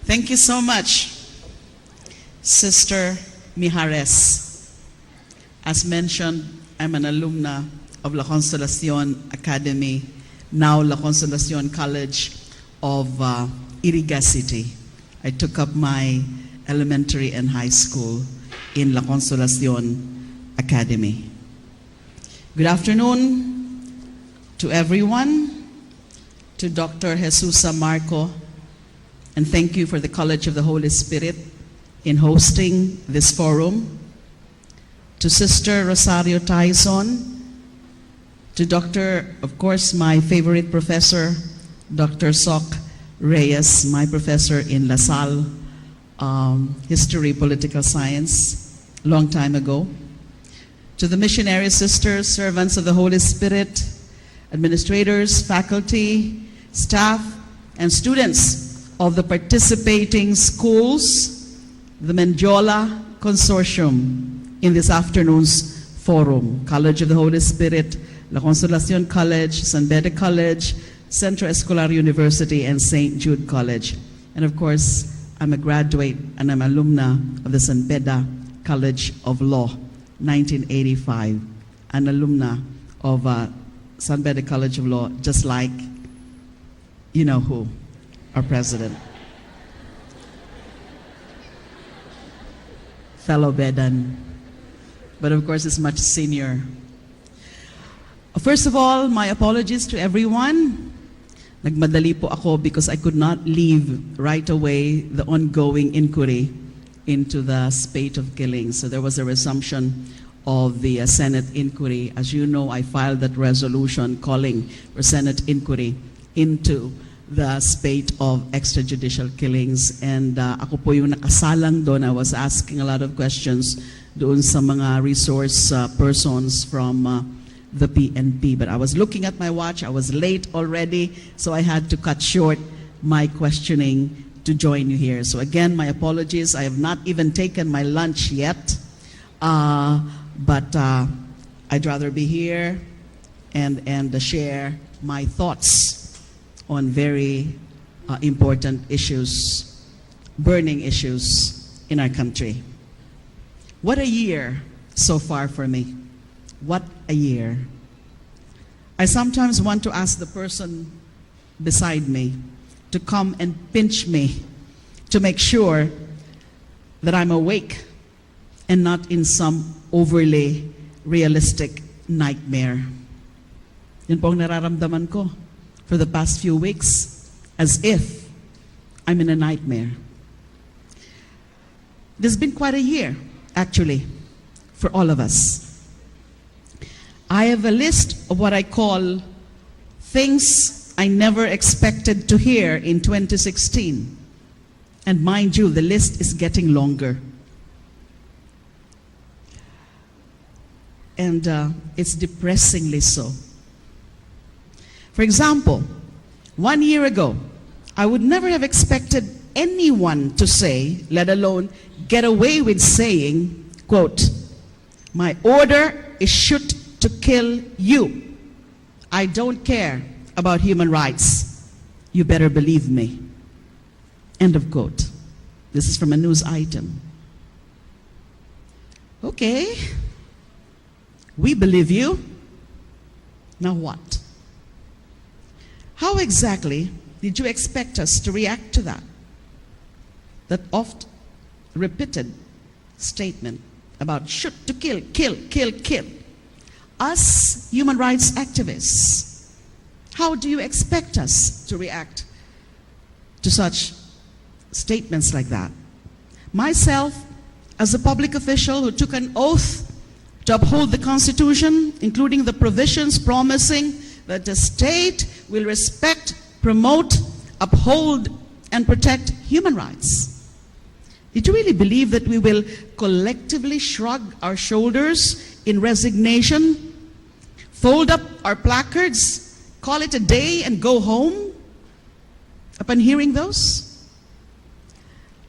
Thank you so much, Sister Mijares. As mentioned, I'm an alumna of La Consolacion Academy, now La Consolacion College of Iriga City. I took up my elementary and high school in La Consolacion Academy. Good afternoon to everyone, to Dr. Jesusa Marco, and thank you for the College of the Holy Spirit in hosting this forum. To Sister Rosario Tyson, to Dr., of course, my favorite professor, Dr. Soc Reyes, my professor in La Salle, History, Political Science, long time ago. To the missionary sisters, servants of the Holy Spirit, administrators, faculty, staff, and students of the participating schools, the Mendiola Consortium in this afternoon's forum, College of the Holy Spirit, La Consolacion College, San Beda College, Centro Escolar University, and St. Jude College. And of course, I'm a graduate and I'm an alumna of the San Beda College of Law, 1985, an alumna of San Beda College of Law, just like, you know who, our president. Fellow Bedan, but of course it's much senior. First of all, my apologies to everyone. Nagmadali po ako because I could not leave right away the ongoing inquiry into the spate of killings. So there was a resumption of the Senate inquiry. As you know, I filed that resolution calling for Senate inquiry into the spate of extrajudicial killings. And ako po yung nakasalang doon. I was asking a lot of questions doon sa mga resource persons from the PNP. But I was looking at my watch. I was late already, so I had to cut short my questioning to join you here. So again, my apologies. I have not even taken my lunch yet, but I'd rather be here and share my thoughts on very important issues, burning issues in our country. What a year so far for me. What a year. I sometimes want to ask the person beside me to come and pinch me to make sure that I'm awake and not in some overly realistic nightmare. Yun po ang nararamdaman ko for the past few weeks, as if I'm in a nightmare. There's been quite a year, actually, for all of us. I have a list of what I call things I never expected to hear in 2016. And mind you, the list is getting longer. And it's depressingly so. For example, 1 year ago, I would never have expected anyone to say, let alone get away with saying, quote, "My order is shoot to kill you. I don't care about human rights. You better believe me." End of quote. This is from a news item. Okay, we believe you. Now what? How exactly did you expect us to react to that? That oft repeated statement about shoot to kill, kill, kill, kill. Us human rights activists, how do you expect us to react to such statements like that? Myself, as a public official who took an oath to uphold the Constitution, including the provisions promising that the state will respect, promote, uphold, and protect human rights. Did you really believe that we will collectively shrug our shoulders in resignation, fold up our placards, call it a day, and go home upon hearing those?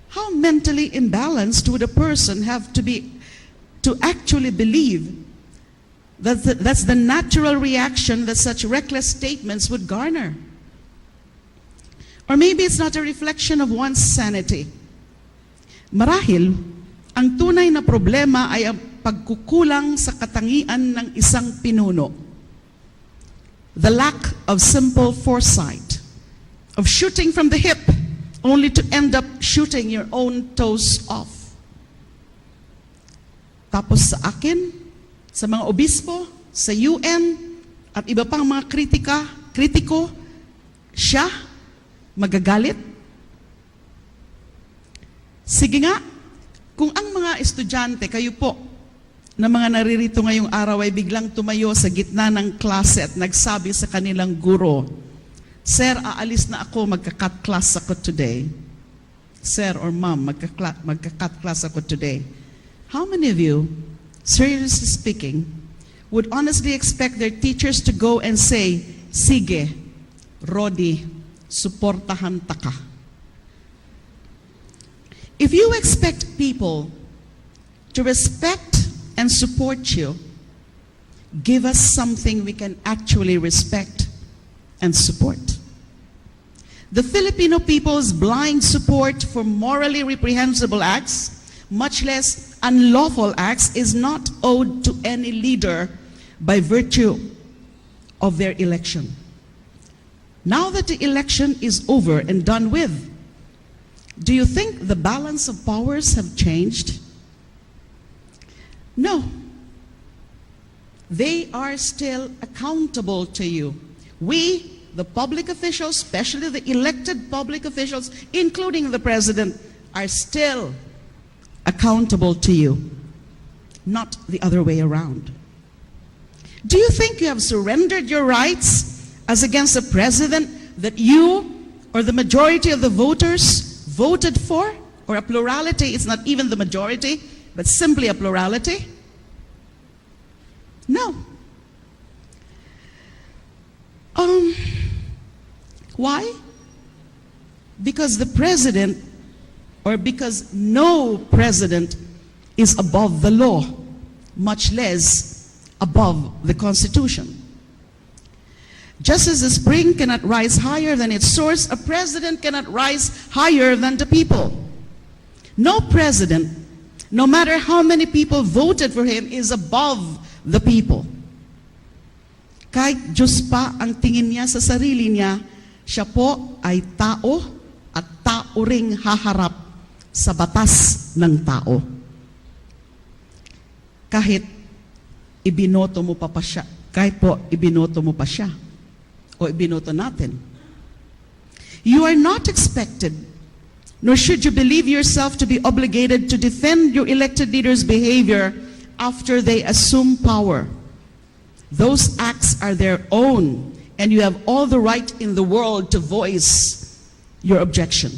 How mentally imbalanced would a person have to be to actually believe that that's the natural reaction that such reckless statements would garner? Or maybe it's not a reflection of one's sanity. Marahil, ang tunay na problema ay ang pagkukulang sa katangian ng isang pinuno. The lack of simple foresight, of shooting from the hip, only to end up shooting your own toes off. Tapos sa akin, sa mga obispo, sa UN, at iba pang mga kritiko, siya magagalit? Sige nga, kung ang mga estudyante, kayo po, na mga naririto ngayong araw ay biglang tumayo sa gitna ng klase at nagsabi sa kanilang guro, Sir, aalis na ako, magka-cut class ako today. Sir or ma'am, magka-cut class ako today. How many of you, seriously speaking, would honestly expect their teachers to go and say, sige, Rody, suportahan ta ka. If you expect people to respect and support you, give us something we can actually respect and support. The Filipino people's blind support for morally reprehensible acts, much less unlawful acts, is not owed to any leader by virtue of their election. Now that the election is over and done with, do you think the balance of powers have changed? No. They are still accountable to you. We, the public officials, especially the elected public officials, including the president, are still accountable to you, not the other way around. Do you think you have surrendered your rights as against a president that you or the majority of the voters voted for? Or a plurality, it's not even the majority, but simply a plurality? No. Why? Because the president, or because no president is above the law, much less above the Constitution. Just as the spring cannot rise higher than its source, a president cannot rise higher than the people. No president, no matter how many people voted for him, is above the people. Kahit Diyos pa ang tingin niya sa sarili niya, siya po ay tao at tao ring haharap sa batas ng tao. Kahit ibinoto mo pa siya, kahit po ibinoto mo pa siya, o ibinoto natin. You are not expected, nor should you believe yourself to be obligated to defend your elected leaders' behavior after they assume power. Those acts are their own, and you have all the right in the world to voice your objection.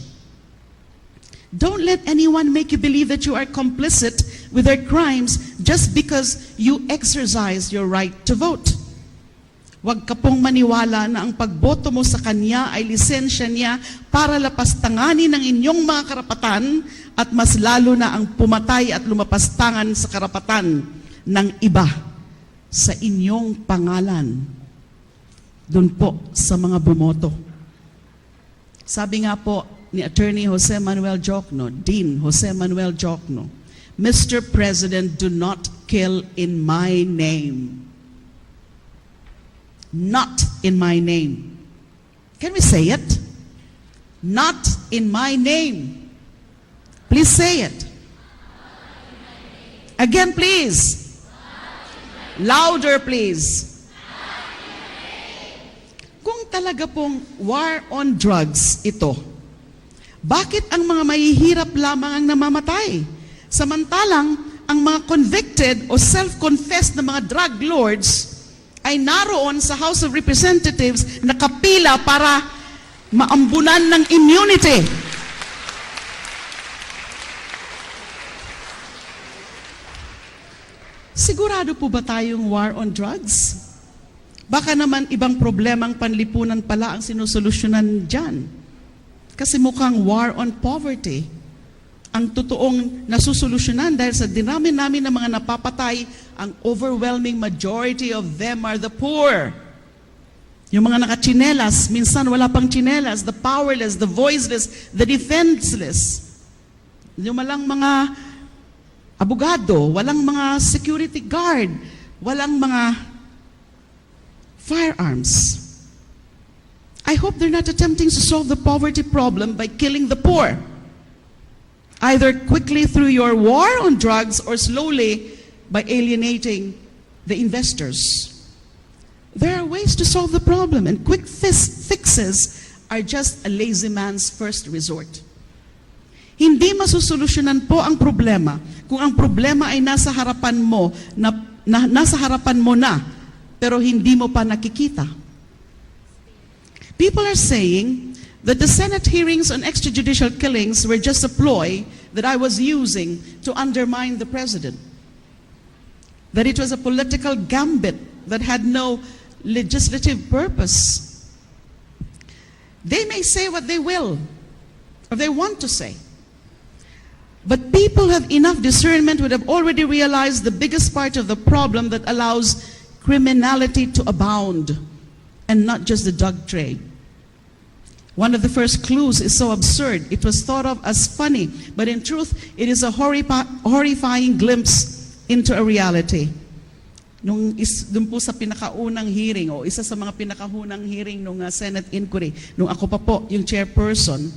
Don't let anyone make you believe that you are complicit with their crimes just because you exercise your right to vote. Huwag ka pong maniwala na ang pagboto mo sa kanya ay lisensya niya para lapastanganin ang inyong mga karapatan at mas lalo na ang pumatay at lumapastangan sa karapatan ng iba sa inyong pangalan. Doon po sa mga bumoto. Sabi nga po ni Attorney Jose Manuel Jocno, Dean Jose Manuel Jocno, Mr. President, do not kill in my name. Not in my name. Can we say it? Not in my name. Please say it. Again, please. Louder, please. Kung talaga pong war on drugs ito, bakit ang mga mahihirap lamang ang namamatay? Samantalang, ang mga convicted o self-confessed na mga drug lords ay naroon sa House of Representatives na kapila para maambunan ng immunity. Sigurado po ba tayong war on drugs? Baka naman ibang problemang panlipunan pala ang sinusolusyonan dyan. Kasi mukhang war on poverty ang totoong nasusolusyonan dahil sa dinami namin ng mga napapatay, ang overwhelming majority of them are the poor. Yung mga nakachinelas, minsan wala pang chinelas, the powerless, the voiceless, the defenseless. Yung walang mga abogado, walang mga security guard, walang mga firearms. I hope they're not attempting to solve the poverty problem by killing the poor, either quickly through your war on drugs or slowly by alienating the investors. There are ways to solve the problem, and quick fixes are just a lazy man's first resort. Hindi masusolusyonan po ang problema kung ang problema ay nasa harapan mo na pero hindi mo pa nakikita. People are saying that the Senate hearings on extrajudicial killings were just a ploy that I was using to undermine the president. That it was a political gambit that had no legislative purpose. They may say what they will, or they want to say. But people have enough discernment would have already realized the biggest part of the problem that allows criminality to abound, and not just the drug trade. One of the first clues is so absurd, it was thought of as funny, but in truth, it is a horrifying glimpse into a reality. Dun po sa pinakaunang hearing, o isa sa mga pinakahunang hearing ng Senate inquiry, nung ako pa po yung chairperson,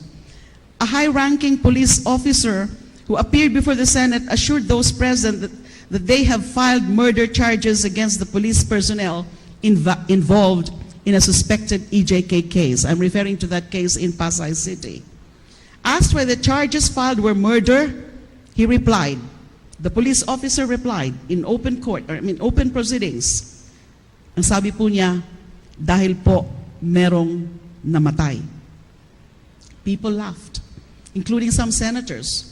a high-ranking police officer who appeared before the Senate assured those present that they have filed murder charges against the police personnel involved in a suspected EJK case. I'm referring to that case in Pasay City. Asked why the charges filed were murder, he replied, the police officer replied in open court, open proceedings. Ang sabi po niya, dahil po merong namatay. People laughed, including some senators.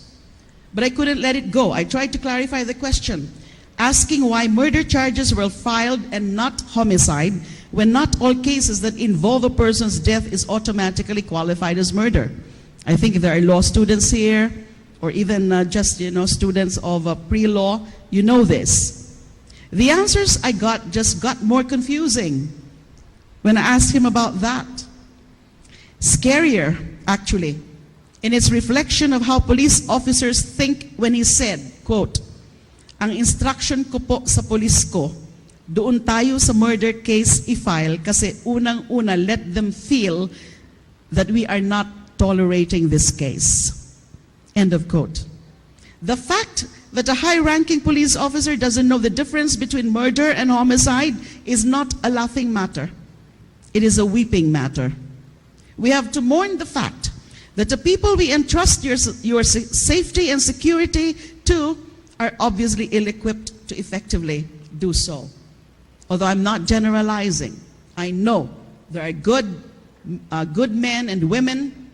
But I couldn't let it go. I tried to clarify the question, asking why murder charges were filed and not homicide, when not all cases that involve a person's death is automatically qualified as murder. I think if there are law students here, or even just students of pre-law, you know this. The answers I got just got more confusing when I asked him about that. Scarier, actually, in its reflection of how police officers think when he said, quote, ang instruction ko po sa police ko, doon tayo sa murder case i-file kasi unang-una let them feel that we are not tolerating this case. End of quote. The fact that a high-ranking police officer doesn't know the difference between murder and homicide is not a laughing matter. It is a weeping matter. We have to mourn the fact that the people we entrust your safety and security to are obviously ill-equipped to effectively do so. Although I'm not generalizing, I know there are good men and women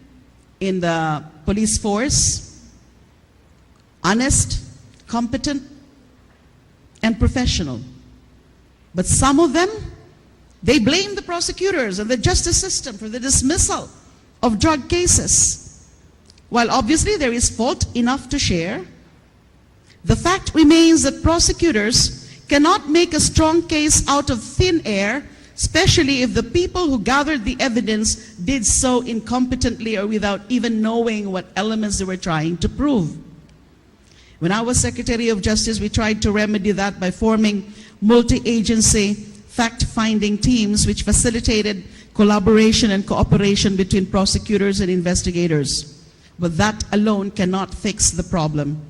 in the police force, honest, competent, and professional. But some of them, they blame the prosecutors and the justice system for the dismissal of drug cases. While obviously there is fault enough to share, the fact remains that prosecutors cannot make a strong case out of thin air, especially if the people who gathered the evidence did so incompetently or without even knowing what elements they were trying to prove. When I was Secretary of Justice, we tried to remedy that by forming multi-agency fact-finding teams which facilitated collaboration and cooperation between prosecutors and investigators. But that alone cannot fix the problem.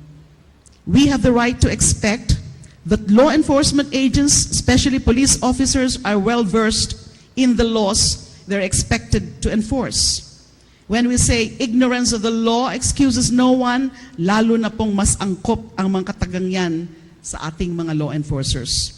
We have the right to expect that law enforcement agents, especially police officers, are well-versed in the laws they're expected to enforce. When we say ignorance of the law excuses no one, lalo na pong mas angkop ang mga katagang yan sa ating mga law enforcers.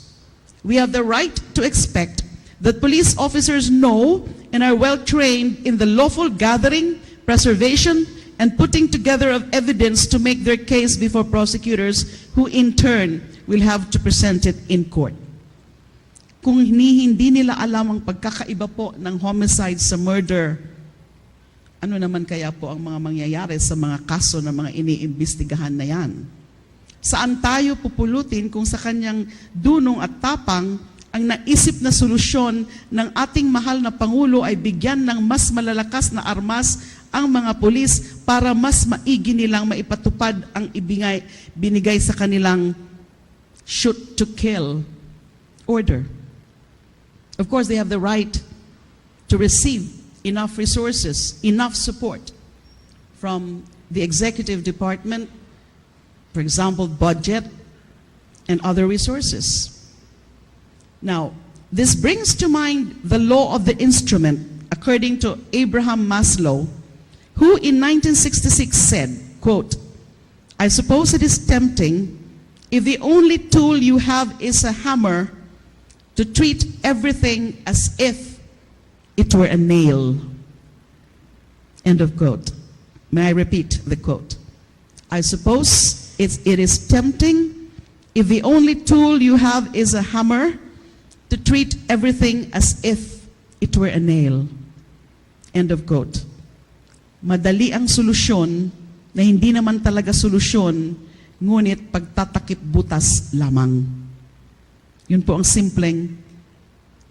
We have the right to expect that police officers know and are well-trained in the lawful gathering, preservation, and putting together of evidence to make their case before prosecutors who in turn will have to present it in court. Kung hindi nila alam ang pagkakaiba po ng homicide sa murder, ano naman kaya po ang mga mangyayari sa mga kaso ng mga iniimbestigahan na yan? Saan tayo pupulutin kung sa kanyang dunong at tapang ang naisip na solusyon ng ating mahal na Pangulo ay bigyan ng mas malalakas na armas ang mga pulis para mas maigi nilang maipatupad ang binigay sa kanilang shoot to kill order. Of course, they have the right to receive enough resources, enough support from the executive department, for example, budget and other resources. Now, this brings to mind the law of the instrument, according to Abraham Maslow, who in 1966 said, quote, "I suppose it is tempting if the only tool you have is a hammer to treat everything as if it were a nail." End of quote. May I repeat the quote? "I suppose it is tempting if the only tool you have is a hammer to treat everything as if it were a nail." End of quote. Madali ang solusyon na hindi naman talaga solusyon, ngunit pagtatakip butas lamang. Yun po ang simpleng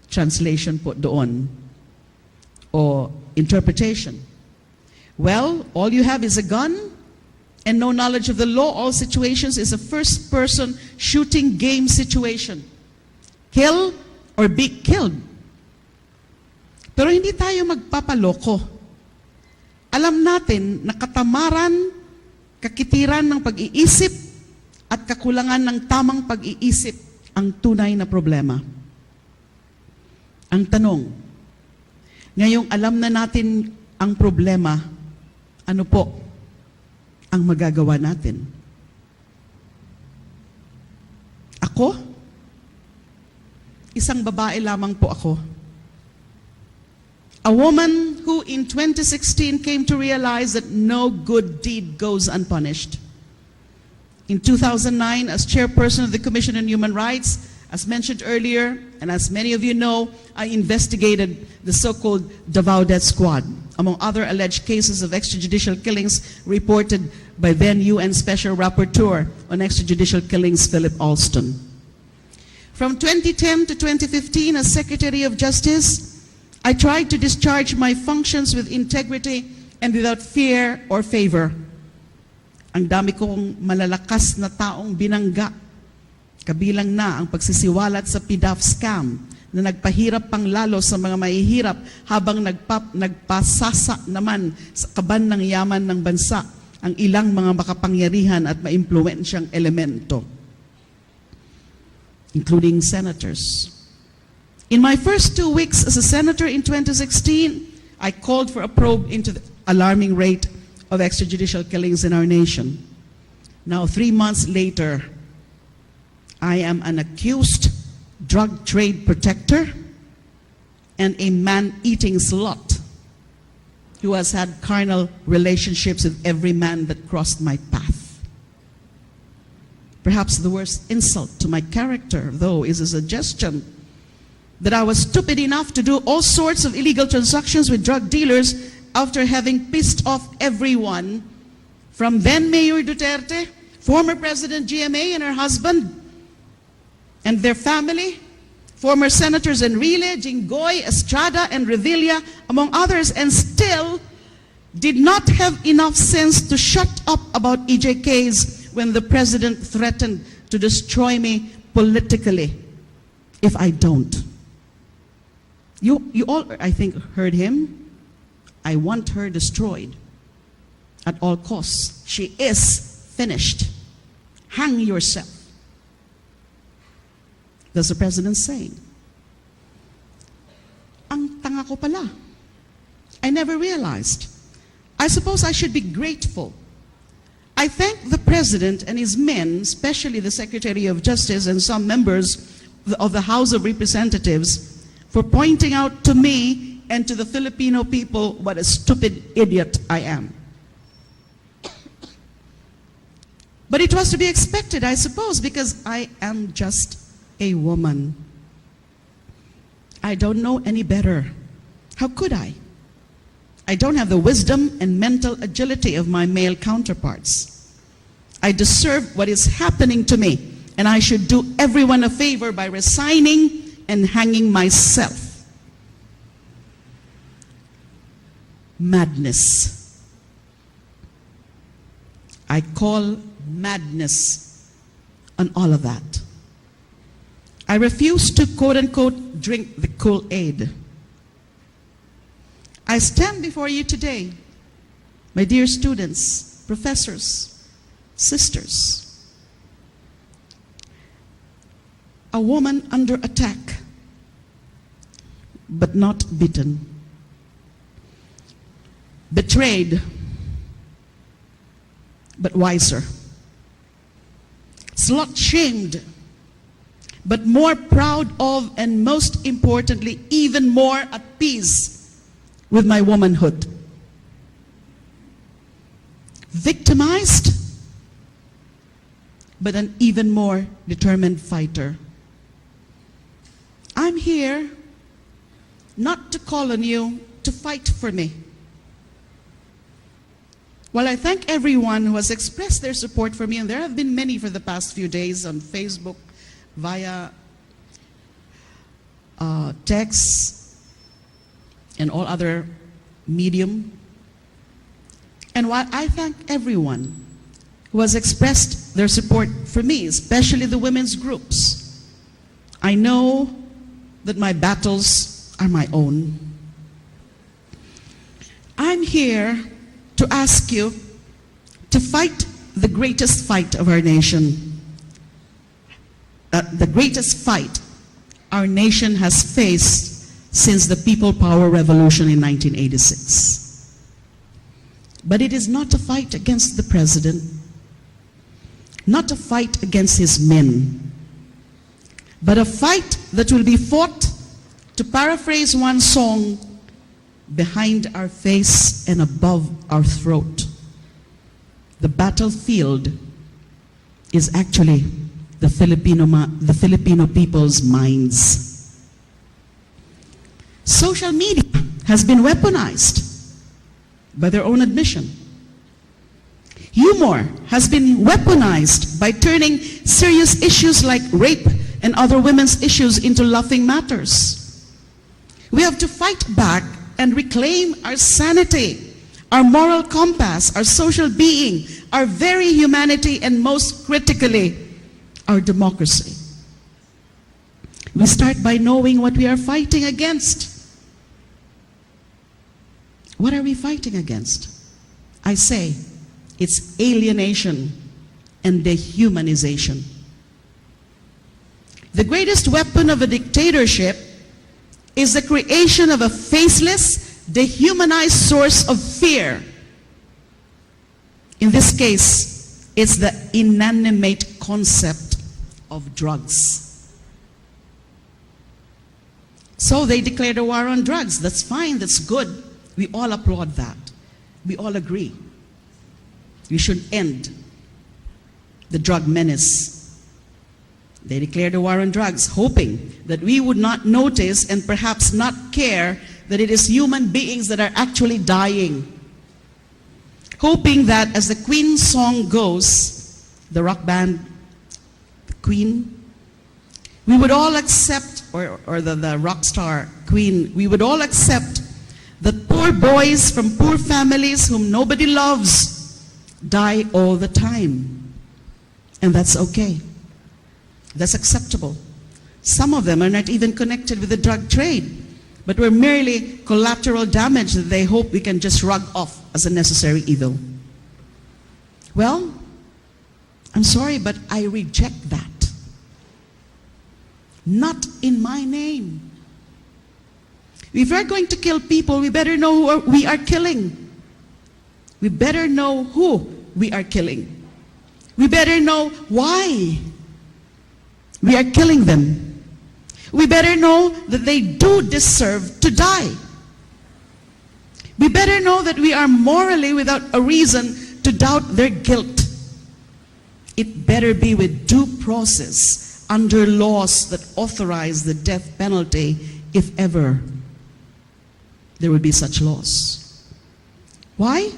translation po doon o interpretation. Well, all you have is a gun and no knowledge of the law. All situations is a first-person shooting game situation. Kill or be killed. Pero hindi tayo magpapaloko. Alam natin na katamaran, kakitiran ng pag-iisip at kakulangan ng tamang pag-iisip ang tunay na problema. Ang tanong, ngayong alam na natin ang problema, ano po ang magagawa natin? Ako? Isang babae lamang po ako. A woman who in 2016 came to realize that no good deed goes unpunished. In 2009, as chairperson of the Commission on Human Rights, as mentioned earlier, and as many of you know, I investigated the so-called Davao Death Squad, among other alleged cases of extrajudicial killings reported by then UN Special Rapporteur on Extrajudicial Killings, Philip Alston. From 2010 to 2015, as Secretary of Justice, I tried to discharge my functions with integrity and without fear or favor. Ang dami kong malalakas na taong binangga, kabilang na ang pagsisiwalat sa PDAF scam na nagpahirap pang lalo sa mga mahihirap habang nagpasasa naman sa kaban ng yaman ng bansa ang ilang mga makapangyarihan at maimpluwensyang elemento, including senators. In my first 2 weeks as a senator in 2016, I called for a probe into the alarming rate of extrajudicial killings in our nation. Now, 3 months later, I am an accused drug trade protector and a man-eating slut who has had carnal relationships with every man that crossed my path. Perhaps the worst insult to my character, though, is a suggestion that I was stupid enough to do all sorts of illegal transactions with drug dealers after having pissed off everyone from then Mayor Duterte, former President GMA and her husband and their family, former Senators Enrile, Jinggoy, Estrada, and Revilla, among others, and still did not have enough sense to shut up about EJKs when the President threatened to destroy me politically if I don't. You all, I think, heard him. I want her destroyed at all costs. She is finished. Hang yourself. That's the President saying. Ang tanga ko pala. I never realized. I suppose I should be grateful. I thank the President and his men, especially the Secretary of Justice and some members of the House of Representatives, for pointing out to me and to the Filipino people what a stupid idiot I am. But it was to be expected, I suppose, because I am just a woman. I don't know any better. How could I? I don't have the wisdom and mental agility of my male counterparts. I deserve what is happening to me, and I should do everyone a favor by resigning, and hanging myself. Madness. I call madness on all of that. I refuse to, quote-unquote, drink the Kool-Aid. I stand before you today, my dear students, professors, sisters, a woman under attack, but not beaten, betrayed, but wiser, slut-shamed, but more proud of, and most importantly, even more at peace with my womanhood. Victimized, but an even more determined fighter. I'm here not to call on you to fight for me. While I thank everyone who has expressed their support for me, and there have been many for the past few days on Facebook, via text, and all other medium. And while I thank everyone who has expressed their support for me, especially the women's groups, I know that my battles are my own. I'm here to ask you to fight the greatest fight of our nation. The greatest fight our nation has faced since the People Power Revolution in 1986. But it is not a fight against the president, not a fight against his men, but a fight that will be fought, to paraphrase one song, behind our face and above our throat. The battlefield is actually the Filipino people's minds. Social media has been weaponized by their own admission. Humor has been weaponized by turning serious issues like rape and other women's issues into laughing matters. We have to fight back and reclaim our sanity, our moral compass, our social being, our very humanity, and most critically, our democracy. We start by knowing what we are fighting against. What are we fighting against? I say, it's alienation and dehumanization. The greatest weapon of a dictatorship is the creation of a faceless, dehumanized source of fear. In this case, it's the inanimate concept of drugs. So they declared a war on drugs. That's fine, that's good. We all applaud that. We all agree. We should end the drug menace. They declared a war on drugs, hoping that we would not notice and perhaps not care that it is human beings that are actually dying. Hoping that, as the Queen song goes, the rock band, the Queen, we would all accept, or the rock star Queen, we would all accept that poor boys from poor families whom nobody loves die all the time. And that's okay. That's acceptable. Some of them are not even connected with the drug trade, but were merely collateral damage that they hope we can just shrug off as a necessary evil. Well, I'm sorry, but I reject that. Not in my name. If we're going to kill people, we better know who we are killing. We better know who we are killing. We better know why we are killing them. We better know that they do deserve to die. We better know that we are morally without a reason to doubt their guilt. It better be with due process under laws that authorize the death penalty, if ever there would be such laws. Why?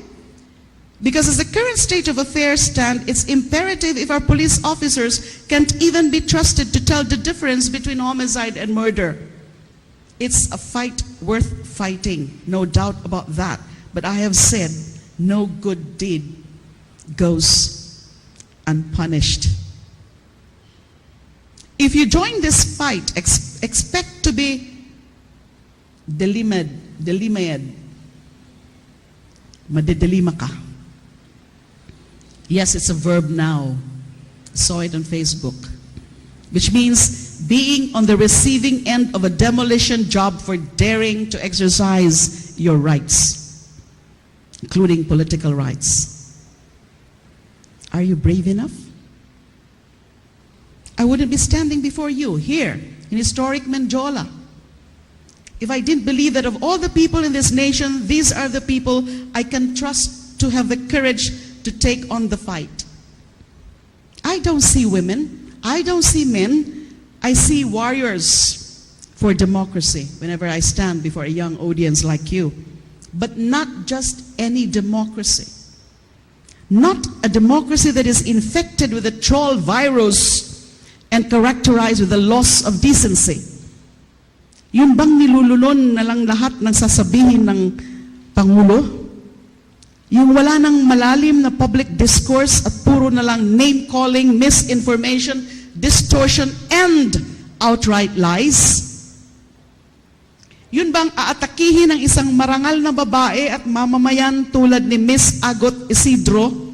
Because as the current state of affairs stand, it's imperative if our police officers can't even be trusted to tell the difference between homicide and murder. It's a fight worth fighting, no doubt about that. But I have said, no good deed goes unpunished. If you join this fight, expect to be delimaed. Madedelima ka. Yes, it's a verb now. Saw it on Facebook. Which means being on the receiving end of a demolition job for daring to exercise your rights, including political rights. Are you brave enough? I wouldn't be standing before you here in historic Menjola if I didn't believe that of all the people in this nation, these are the people I can trust to have the courage to take on the fight. I don't see women, I don't see men, I see warriors for democracy whenever I stand before a young audience like you. But not just any democracy. Not a democracy that is infected with a troll virus and characterized with the loss of decency. Yun bang nilululon na lang lahat ng sasabihin ng Pangulo? Yung wala nang malalim na public discourse at puro na lang name-calling, misinformation, distortion, and outright lies? Yun bang aatakihin ng isang marangal na babae at mamamayan tulad ni Miss Agot Isidro?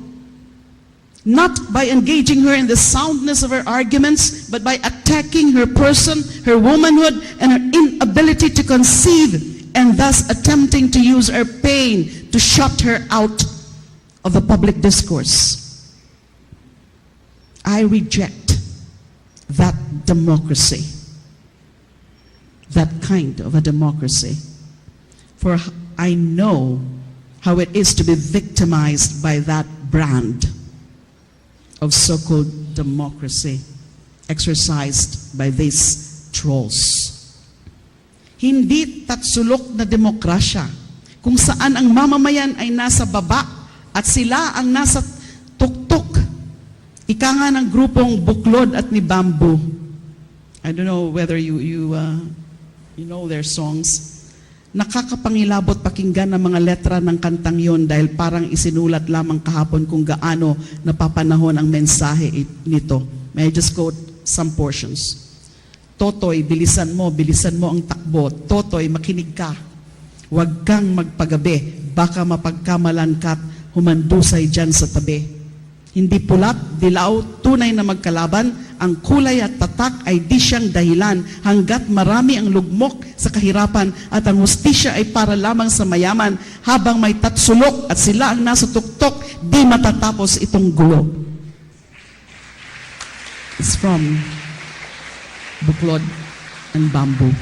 Not by engaging her in the soundness of her arguments, but by attacking her person, her womanhood, and her inability to conceive, and thus attempting to use her pain to shut her out of the public discourse. I reject that democracy, that kind of a democracy. For I know how it is to be victimized by that brand of so-called democracy exercised by these trolls. Hindi tatsulok na demokrasya kung saan ang mamamayan ay nasa baba at sila ang nasa tuktok. Ika nga ng grupong Buklod at ni Bamboo. I don't know whether you know their songs. Nakakapangilabot pakinggan ng mga letra ng kantang yon dahil parang isinulat lamang kahapon kung gaano napapanahon ang mensahe nito. May I just quote some portions. Totoy, bilisan mo ang takbo. Totoy, makinig ka. Huwag kang magpagabi, baka mapagkamalan ka't humandusay dyan sa tabi. Hindi pulat, dilaw, tunay na magkalaban, ang kulay at tatak ay di siyang dahilan hanggat marami ang lugmok sa kahirapan at ang hustisya ay para lamang sa mayaman habang may tatsulok at sila ang nasa tuktok, di matatapos itong gulo. It's from Buklod and Bamboo.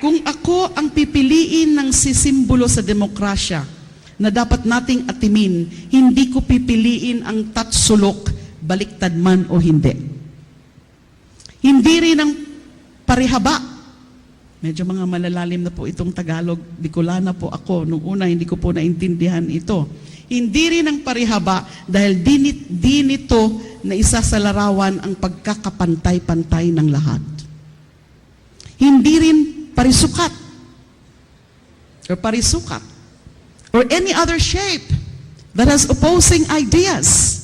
Kung ako ang pipiliin ng sisimbolo sa demokrasya na dapat nating atimin, hindi ko pipiliin ang tatsulok, baliktad man o hindi. Hindi rin ang parihaba. Medyo mga malalalim na po itong Tagalog. Bicolana po ako. Nung una, hindi ko po naintindihan ito. Hindi rin ang parihaba dahil di nito na isa sa larawan ang pagkakapantay-pantay ng lahat. Hindi rin parisukat or parisukat or any other shape that has opposing ideas.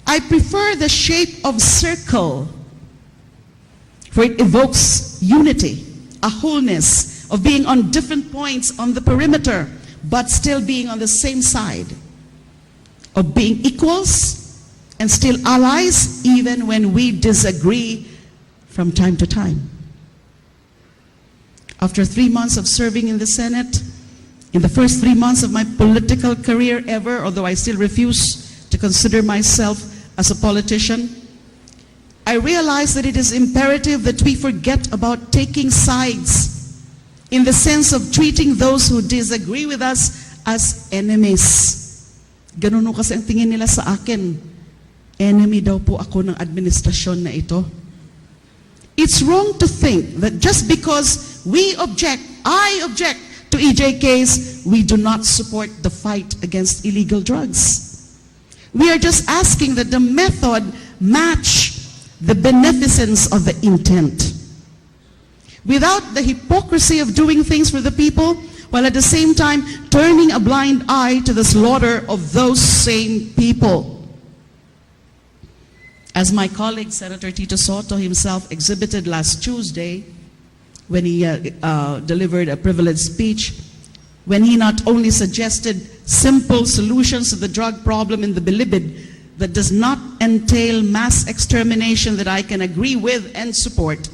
I prefer the shape of circle, for it evokes unity, a wholeness of being on different points on the perimeter, but still being on the same side, of being equals and still allies even when we disagree from time to time. After 3 months of serving in the Senate, in the first 3 months of my political career ever, although I still refuse to consider myself as a politician, I realize that it is imperative that we forget about taking sides in the sense of treating those who disagree with us as enemies. Ganun o kasi ang tingin nila sa akin. Enemy daw po ako ng administrasyon na ito. It's wrong to think that just because we object, I object to EJK's we do not support the fight against illegal drugs. We are just asking that the method match the beneficence of the intent, without the hypocrisy of doing things for the people, while at the same time turning a blind eye to the slaughter of those same people. As my colleague, Senator Tito Soto himself exhibited last Tuesday when he delivered a privileged speech, when he not only suggested simple solutions to the drug problem in the Bilibid that does not entail mass extermination that I can agree with and support,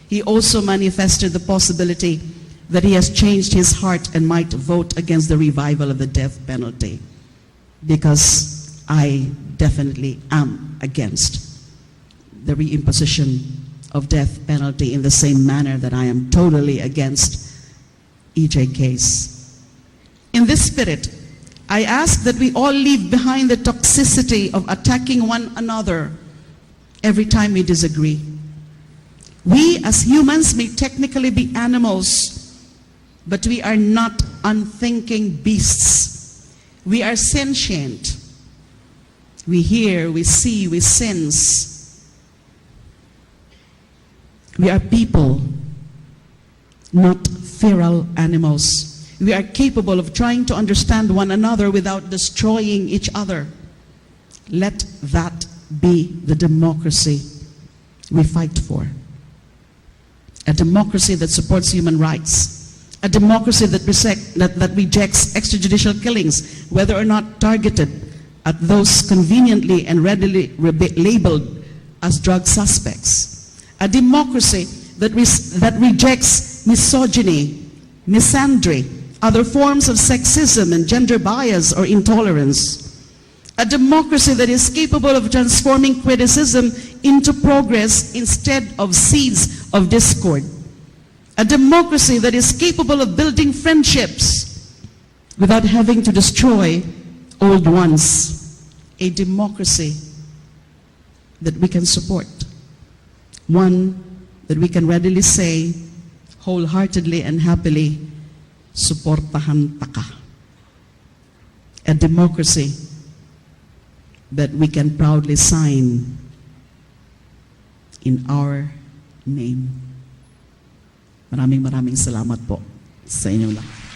he also manifested the possibility that he has changed his heart and might vote against the revival of the death penalty, because I definitely am against the reimposition of death penalty in the same manner that I am totally against EJKs. In this spirit, I ask that we all leave behind the toxicity of attacking one another every time we disagree. We as humans may technically be animals, but we are not unthinking beasts. We are sentient. We hear, we see, we sense. We are people, not feral animals. We are capable of trying to understand one another without destroying each other. Let that be the democracy we fight for. A democracy that supports human rights. A democracy that rejects extrajudicial killings, whether or not targeted at those conveniently and readily labeled as drug suspects. A democracy that rejects misogyny, misandry, other forms of sexism and gender bias or intolerance. A democracy that is capable of transforming criticism into progress instead of seeds of discord. A democracy that is capable of building friendships without having to destroy old ones. A democracy that we can support. One that we can readily say, wholeheartedly and happily, suportahan ta ka. A democracy that we can proudly sign in our name. Maraming salamat po sa inyong lahat.